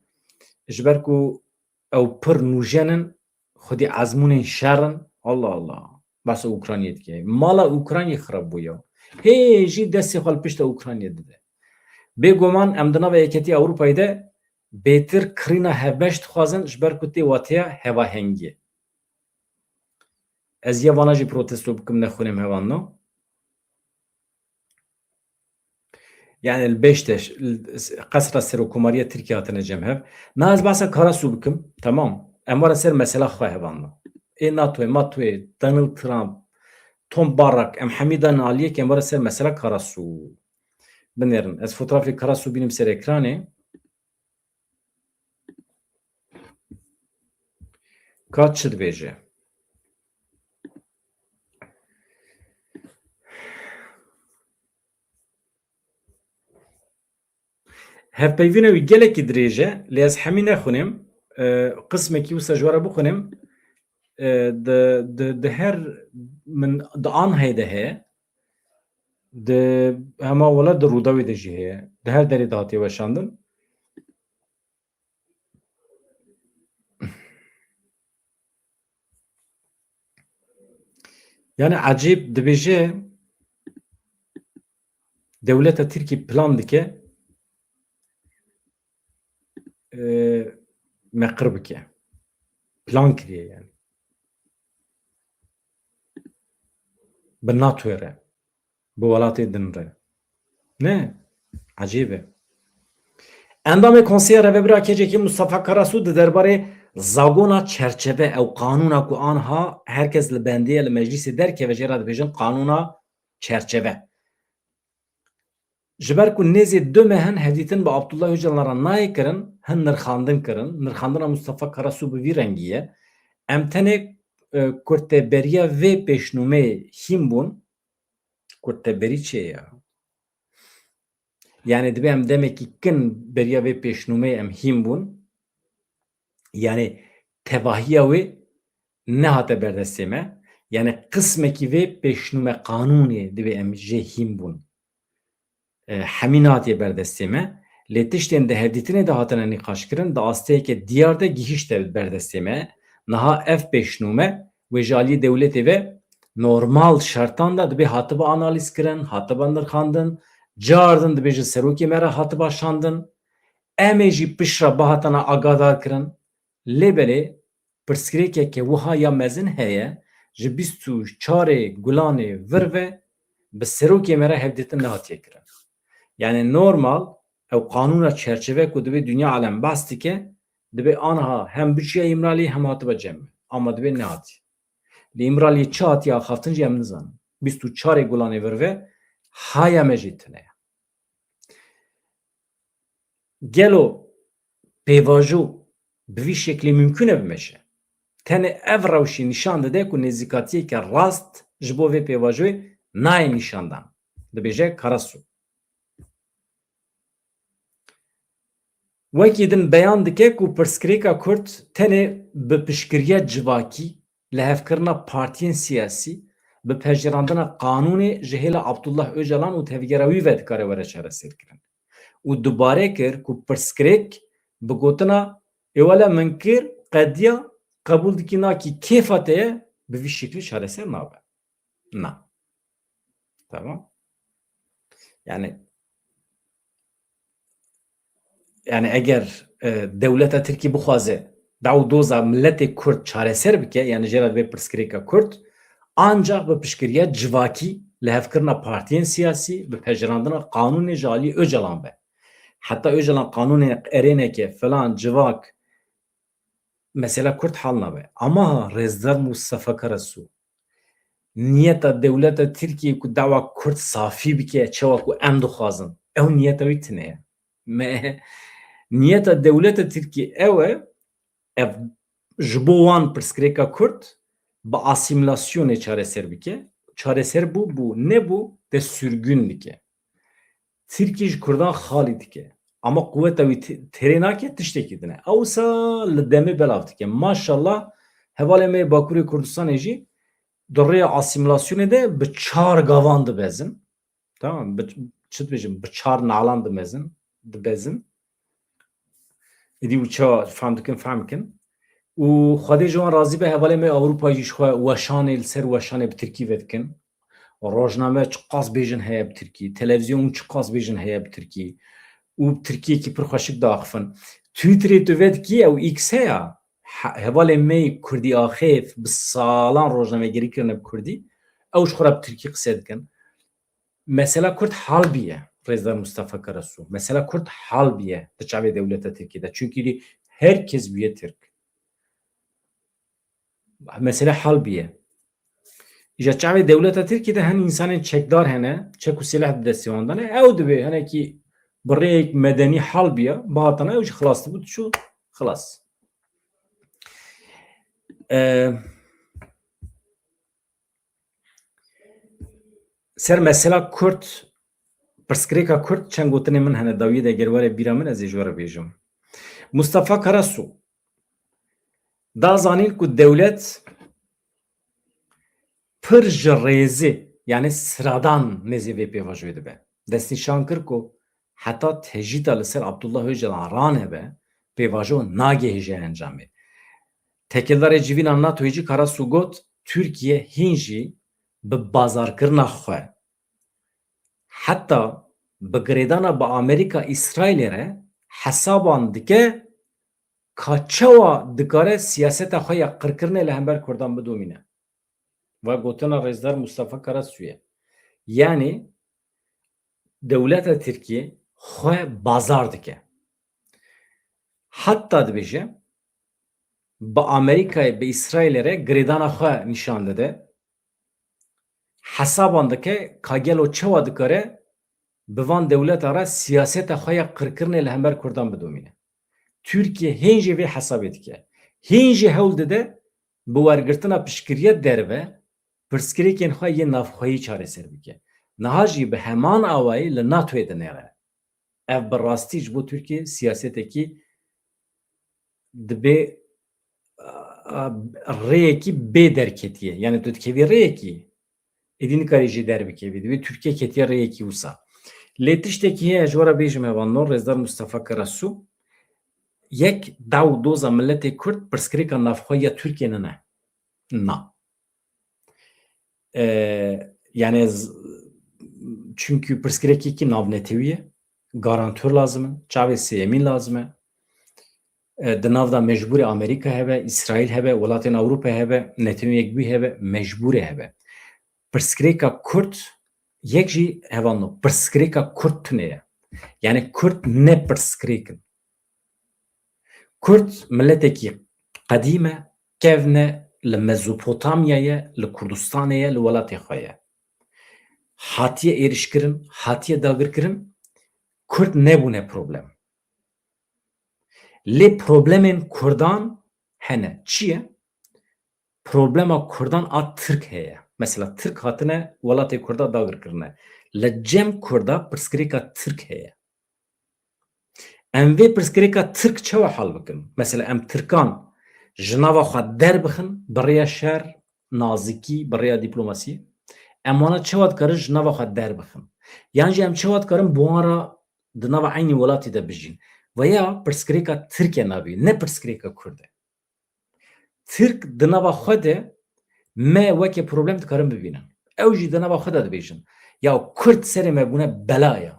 Ji ber ku ew pir nûjenin, xwedî ezmûnên şerin. Allah. Behsa Ukraynayê dike. Mala Ukraynayê xirab bû ya. Hê jî destê xwe li pişta Ukraynayê dide. Bêguman em di nava Yeketiya Avrupayê de bêtir kirîna hevbeş dixwazin ji ber ku tê watiya hevahengiyê. Ez ya vana jî protesto bikim nexwînim hevan no. Yani li Beşteş qesra Serokkomariya Tirkiye hatine cemhev. Na ez behsa Karasu bikim. Tamam. Em were ser mesela xwe hevan no. NATOyê, Donald Trump, Tom Barak, em hemî dan aliyek em were ser mesela Karasu. Binêrin. Ez fotoğrafê Karasu bînim ser ekranê. Ka çi dibêje? Hevpeyvîna wî gelekî dirêj e, lê ez hemî nexwînim. Qismekî wisa ji were bixwînim. Di her min di Anheyê de heye. de hema wala de Rûdawê de jî heye. Di her derê de hatiye weşandin. Yani ecêb dibêje dewleta Tirkî plan dike me qir bike. Plan kiriye yani. Bi NATO'ya re. Bi welatê din re. Ne? Ecêb e. Endamê Konseya Revebira Kecekî Mustafa Karasu di derbarê zagona çerçeve ew qanûna ku anha herkes li bendiye li meclisê derkeve jê re dibêjin qanûna çerçeve. Ji ber ku nêzê du mehin hevdîtin bi Abdullah Öcalan re nayê kirin, hin nirxandin kirin. Nirxandina Mustafa Karasu bi vî rengî ye. Em tenê kurteberiya vê pêşnûmeyê hîn bûn. Kurteberî çi ye ya? Yani dibe em demekî kin beriya vê pêşnûmeyê em hîn bûn. Yani tevahiya wê nehate berdestê me. Yani qismekî vê pêşnûme qanûnê divê em jê hîn bûn. Hemîn hatiye berdestê me. Lê tiştên di hevdîtinê de hatine nîqaşkirin di asteyeke diyar de gihîşte berdestê me. Niha ev pêşnûme wê ji aliyê dewletê ve normal şertan da dibe hatibe analîz kirin, hatibe nirxandin, car din dibêje serokê me re hatibe şandin. Em ê jî pişra bihatine agadar kirin. Lêbelê pirsgirêkeke wiha ya mezin heye ji bîst û çarê gulanê vir ve bi serokê me re hevdîtin nehatiye kirin. Yani normal ew qanûna çerçeve ku divê dünya alem behs dike dibe anha hem biçiya İmralî hem hatibe cem. Ama dibe nehatiye. Li İmralî çi hatiye axaftin jî em nizanin. Bîst û çarê gulanê vir ve haya me jî tune ye. Gelo pêvajo bi vî şeklî mümkün e bimeşe. Tenê ev rewşî nîşan dide ku nêzîkatiyeke rast ji bo vê pêvajoyê nayê nîşandan. Dibêje Karasu. Wekî din beyan dike ku pirsgirêka Kurd tenê bi piştgiriya civakî li hevkirina partiyên siyasî bi pejirandina qanûnê ji hêla Abdullah Öcalan û tevgera wî ve dikare were çareserkirin. û dubarê kir ku pirsgirêk bi gotina êwele min kir qediya qebûl dikî nakî kêfa te ye bi vî şeklî çareser nabe. Na. Tamam. Yani eger dewleta Tirkî bixwaze daw doza milletê Kurd çareser bike yani jê re vê pirsgirêka Kurd ancak bi piştgiriya civakî li hevkirina partiyên siyasî bi pejirandina qanûnê ji aliyê Öcalan be. Heta Öcalan qanûnê erêneke filan civak mesela Kurd hal nabe. Ama Rêzdar Mustafa Karasu niyeta dewleta Tirkiyê ku dawa Kurd safî bike çawa ku em dixwazin ew niyeta wî tune ye. Me niyeta dewleta Tirkiyê ew e ev ji bo wan pirsgirêka Kurd bi asîmilasyonê çareser bike. Çareser bû ne bû te sürgün dike. Tirkî ji Kurdan xalî dike. Ama quvveta wî terê nake tiştekî dine. Ewsa li demê belav dike. Maşallah hevalê me Bakurê Kurdistanê jî di rêya asîmilasyonê de bi çar gavan dibezin. Tamam çi dibêjim bi çar nalan dibezin. Êdî û çawa fehm dikin fehm bikin. û Xwedê ji wan razî be hevalê me Ewropayê jî ji xwe weşanê li ser weşanê bi Tirkî vedikin. Rojname çi qas bêjin heye bi Tirkî, televîzyon çi qas bêjin heye bi Tirkî û Tirkiyekî pir xweşik diaxivin. Twitterê tu vedikî ew X heya hevalê me Kurdî axêv bi salan rojnamegerî kirine bi Kurdî ew ji xwe re bi Tirkî qise dikin. Mesela Kurd hal bîye Rêzdar Mustafa Karasu. Mesela Kurd hal bîye di çavê dewleta Tirkî de. Çünkü herkes bûye Tirk. Mesela hal bîye. İja çavê dewleta Tirkî de hin însanên çekdar hene, çek û silah di destê wan dane, ew dibe hinekî bi rêyek medenî hal bîye, bihatine ew jî xilas dibû çû xilas. Ser mesela Kurd, pirsgirêka Kurd çend gotinên min hene dawiyê de eger were bîra min ez ê ji we re bêjim. Mustafa Karasu da zanîn ku dewlet pir ji rêzê Yani sıradan nezi ve pêvajoyê dibe. Destnîşan kir ku heta tejîta li ser Abdullah Öcalan ranebe pêvajo nagihêje encamê. Tekeldarê civîna NATOyê jî Karasu got Tirkiye hîn jî bi bazarkirina xwe heta bi girêdana bi Amerîka İsraîlê re hesaban dike ka çawa dikare siyaseta xwe ya qirkirinê li hember Kurdan bidomîne. Ve gotina Rêzdar Mustafa Karasu'ya ye. Yani devleta Tirkiye xwe bazar dike. Hatta dibêje bi Amerîkayê bi İsraîlê re girêdana xwe nîşan dide. Hesaban dike ka gelo çawa dikare bi van dewleta re siyaseta xwe ya qirkirinê li hember Kurdan bidomîne. Türkiye hên jî vê hesabê dike. Hên jî hewl dide bi wergirtina piştgiriya derve pirsgirêkên xwe yên navxweyî çareser bike. Niha jî bi heman awayî li NATOyê dinêre. Ev bi rastî ji bo Tirkiye siyasetekî dibe rêyekî bê derketiye. Yani tu dikevî rêyekî êdî nikarî jî derbikevî. Divê Tirkiye ketiye rêyekî wisa. Lê tiştekî heye ji were bêjim hevan nor Rêzdar Mustafa Karasu yek daw doza milletê Kurd pirsgirêka navxweya Tirkiyeyê ne. Na. Yani çünkü pirsgirêkekî navnetewî ye. Garantör lazım e. Çavê sêyemîn lazım e. Di nav da mecbûrê Amerîka hebe, İsraîl hebe, welatên Ewropayê hebe, netewî yekbûyî hebe, mecbûrê hebe. Pirsgirêka Kurd yek jî hevan no pirsgirêka Kurd tune ye. Yani Kurd ne pirsgirêkin. Kurd milletekî qedîm e, kevne li Mezopotamyayê, li Kurdistanê ye, li welatê xwe ye. Hatiye êrişkirin, hatiye dagirkirin, Kurd nebûne problem. Lê problemên Kurdan hene. Çi ye? Problema Kurdan a Tirk heye. Mesela Tirk hatine welatê Kurda dagirkirine. Li cem Kurda pirsgirêka Tirk heye. Em vê pirsgirêka Tirk çawa hal bikin? Mesela em Tirkan ji nava xwe derbixin bi rêya şer, nazikî, bi rêya dîplomasî. Em wana çawa dikarin ji nava xwe derbixin. Yan jî em çawa dikarin bi wan re di nava eynî welatê de bijîn. Veya pirsgirêka Tirkiye nabî, ne pirsgirêka Kurd e. Tirk di nava xwe de me wekî problem dikarin bibînin. Ew jî di nava xwe de dibêjin. Ya Kurd serê me bûne bela ye.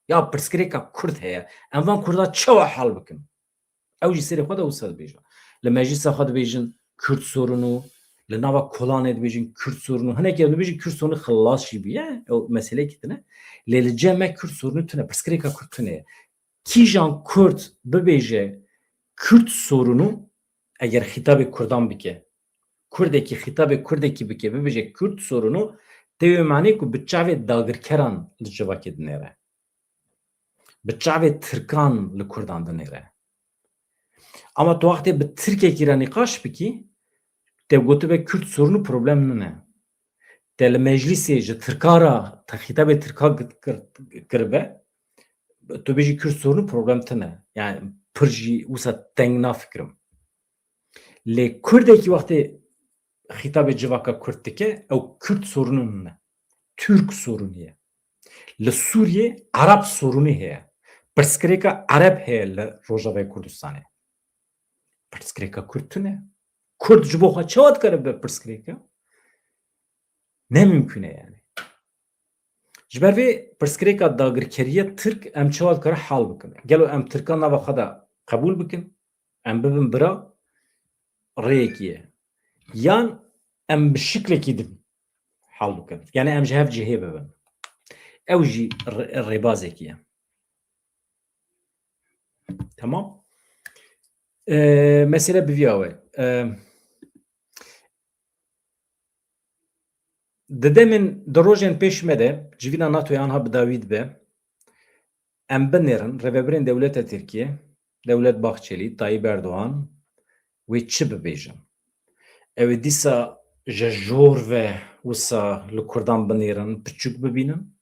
Ya pirsgirêka Kurd heye. Em van Kurda çawa hal bikin. Ew jî serê xwe de wisa dibêjin. Li meclîsa xwe dibêjin Kurd sorunu, li nava kolanê dibêjin Kurd sorunu. Hinekî ew dibêjin Kurd sorunu xilas jî bûye. Ew meseleyekî tune. Lê li cem Kurd sorunu tune, pirsgirêka Kurd tune ye. Kîjan Kurd bibêje Kürt sorunu eğer hitabê Kurdan bike, Kurdekî hitabê Kurdekî bike bibêje Kürt sorunu tevê manî ku bi çavê dagirkeran li civakê dinêre. Bi çavê Tirkan li Kurdan dinêre. Ama tu wextê bi Tirkekî re nîqaş bikî, te gotibe Kürt sorunu problem nine. Te li meclîsê ji Tirkan re te hitabê Tirkan kiribe, tu bêjî Kürt sorunu problem tune. Yani pir jî wisa teng nafikirim. Lê Kurdekî wextê hitabê civaka Kurd dike, ew Kürt sorunu ne. Türk sorunu ye. Li Sûriyê Arab sorunu heye. Pirsgirêka Arab heye li Rojavayê Kurdistanê. Pirsgirêka Kurd tune. Kurd ji bo xwe çawa dikare be pirsgirêka? Ne mümkün e yani. Ji ber vê pirsgirêka dagirkeriya Tirk em çawa dikare hal bikin. Gelo em Tirkan nava xwe de qebûl bikin, em bibin bira rêyekî ye. Yan em bi şiklekî din hal bikin. Yani em ji hev cihê bibin. Ew jî rêbazekî ye. Tamam. Mesele bi vî awe. Di demin di rojên pêş me de civîna NATOyê anha bi dawî dibe em binêrin rêveberên dewleta Tirkiye, Dewlet Bahçeli, Tayyip Erdoğan wê çi bibêjin. Ew ê dîsa ji jor ve wisa li Kurdan binêrin piçûk bibînin.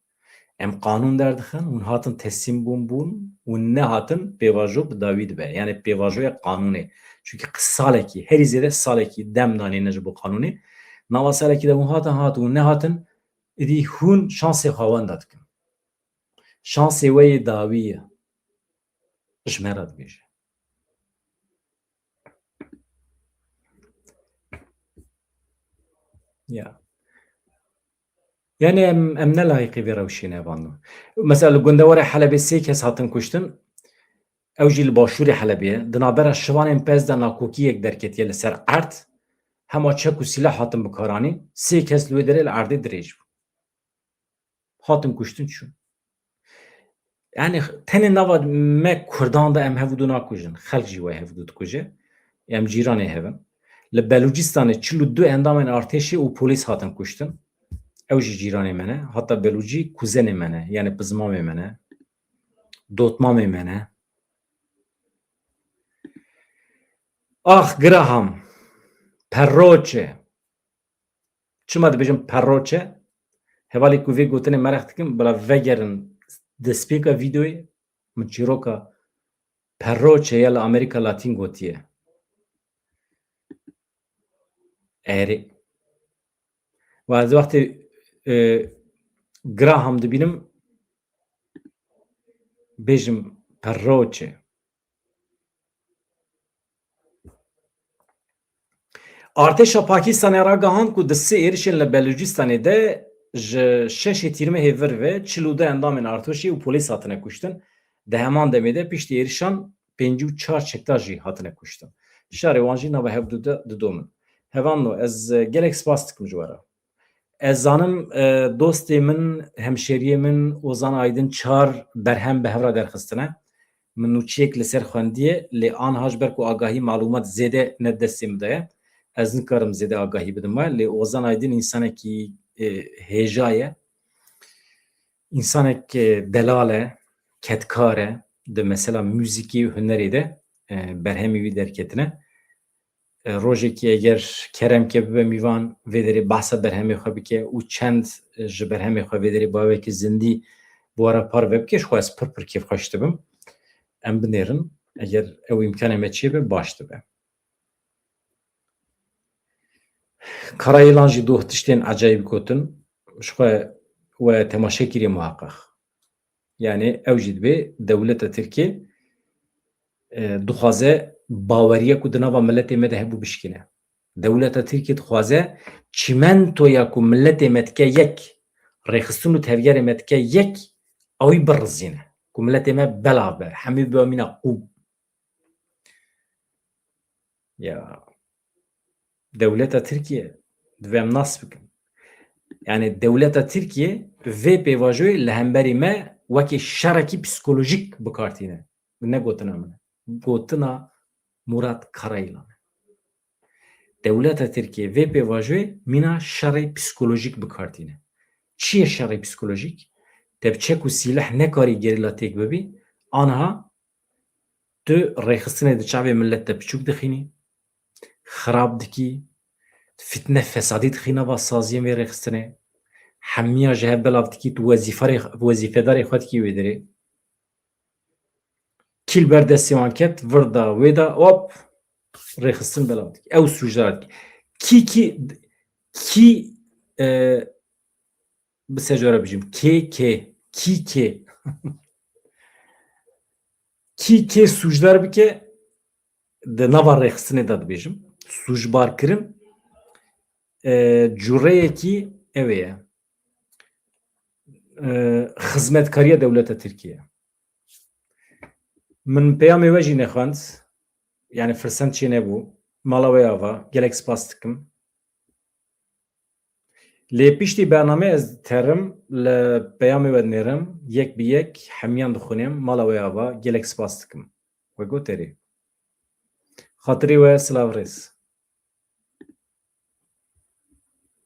Em qanûn derdixin, hûn hatin teslîm bûn û nehatin pêvajo bi dawî dibe. Yani pêvajoya qanûnê. Çünkü salekî, herî zêde salekî dem danîne ji bo qanûnê. Nava salekî de hûn hatin û nehatin ادی هون شانس خواهان داد کن شانس وی داویه جمرات بیشه یا yani em ne layıkı bir rewşîne vandı. Mesela gundewara Helebê sê kes hatin kuştin ew jî li başûrê Helebê di navbera şivanên pez de nakokiyek derketiye li ser erd hema çek û sîlah hatin bikaranîn sê kes li wê derê li erdê dirêj bû. Hatin kuştin çûn. Yani tenê nava me Kurdan da em hevdû nakujin. Xelk jî we hevdû dikuje. Em cîranê hevin. Li Belûcistanê çil û du endamên artêşê û polîs hatin kuştin. Ew jî cîranê me ne. Heta Belûcî kuzenê me ne. Yani bizmamê me ne. Dotmamê me ne. Ah Graham. Perroçe. Çima dibêjim perroçe? Hevalê ku vê gotinê merex dikim bila vegerin destpêka vîdeoyê min çîroka perroçe ya li Amerîka Latîn gotiye. Erê. Ve wextê Graham dibînim bêjim perroçe. Artêşa Pakistanê ragihand ku di sê êrişên li Belûcistanê de ji şeşê tîrmehê vir ve çil û du endamên artêşî û polîs hatine kuştin. Di heman demê de piştî êrişan pêncî û çar çekdar jî hatine kuştin. Şarê wan jî nava hevdû de didomin. Hevan ez gelek spas dikim ji we re. Ez zanim dostê min, hemşeriyê min Ozan Aydin çar berhem bi hev re derxistine. Min nûçiyek li ser xwendiyê lê aniha ji ber ku agahî malûmat zêde ne destê min de ye. Ez nikarim zêde agahî bidim me lê Ozan Aydin însanekî hêja ye. İnsanek delal e, ketkar e di mesela müzikî û hunerê de berhemî wî derketine. Rojekî eger kerem ke bibe mîvan vê derê behsa berhemê xwe bike û çend ji berhemê xwe vê derê bavekî zindî bi were par vebike ji xwe ez pir pir kêfxweş dibim. Em binêrin eger ew îmkanê me çêbe baş dibe. Karayêlan jî doh tiştên ecayîb gotin ji xwe we temaşe kiriye muheqeq. Yani ew jî dibe dewleta Tirkiye dixwaze baweriya ku di nava milletê me de hebû bişkîne. Dewleta Tirkiye dixwaze çîmentoya ku milletê me dike yek, rêxistin û tevgerê me dike yek, ew ê birizîne. Ku milletê me belav be, hemû bi mîna qûb. Ya dewleta Tirkiye divê em nas bikin. Yani dewleta Tirkiye vê pêvajoyê li hemberî me wekî şerekî psikolojîk bikartîne. Ne gotina min e. Gotina Murat Karayılan. Dewleta Tirkiye vê pêvajoyê mîna şerê psikolojîk bikartîne. Çi ye şerê psikolojîk? Te bi çek û sîleh nekarî gerîla têk bibî, aniha tu rêxistinê di çavê millet de piçûk dixînî, xirab dikî, fitne fesadî dixî nava saziyên vê rêxistinê, hemiya ji hev belav dikî tu wezîfedarê xwe dikî wê derê. Kîl ber destê wan ket, vir da wê da hop rêxistin belav dikî. Ew sûcdar dikî. Kî bi se jara bijîm kê sûcdar bike di nava rêxistinê de dibêjim. Sûcbarkirin cureyekî ew ê ye. Xizmetkariya dewleta Tirkiye. Min peyamê we jî nexwend. Yani firsend çê nebû. Mala we ava. Gelek spas dikim. Lê piştî bername ez terim li peyamê we dinêrim. Yek bi yek hemiyan dixwînim. Mala we ava. Gelek spas dikim. We got erê. Xatirê we silav rêz.